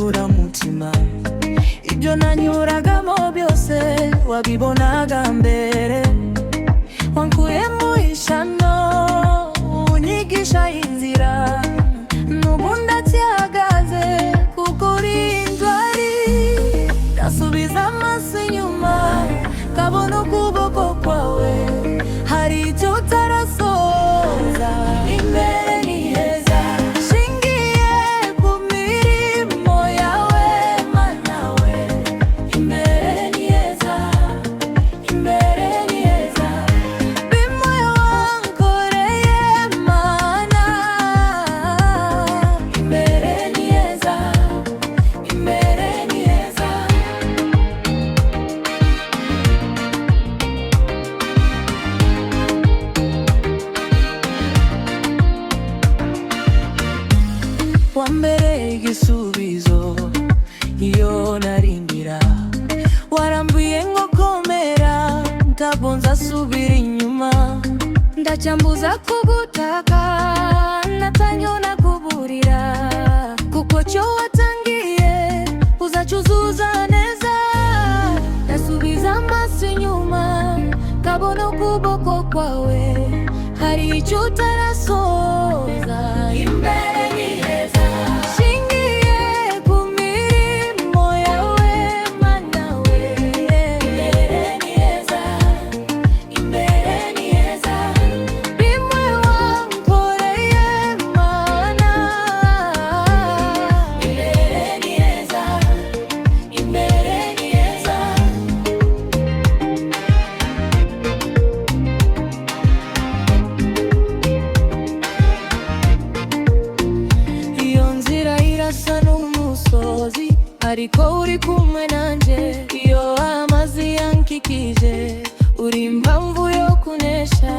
bihindura mutima. Ibyo nanyuragamo byose wabibonaga mbere. Wankuye mu ishyano unyigisha inzira, n'ubu ndacyahagaze kuko uri intwari. Ndasubiza amaso inyuma kabona ukuboko kwawe, hari icyo utarasoza. Imbere ni heza, shingiye ku mirimo yawe Mana we. Imbere ni heza, imbere ni heza, bimwe wankoreye Mana. Imbere ni heza, imbere ni heza. Wambereye igisubizo iyo narindira, warambuye ngo komera ntabwo nzasubira inyuma. Ndacyambuza kugutaka natanyona kuburira, kuko cyo watangiye uzacyuzuza neza. Ndasubiza amaso inyuma kabona ukuboko kwawe, hari icyo utarasoza. Imbere ni heza, shingiye ku mirimo yawe Mana we. Imbere ni heza, imbere ni heza, bimwe wankoreye Mana. Imbere ni heza, imbere ni heza. Iyo nzira irasa n'umusozi, ariko uri kumwe nanjye. Iyo amazi yankikije, uri impamvu yo kunesha.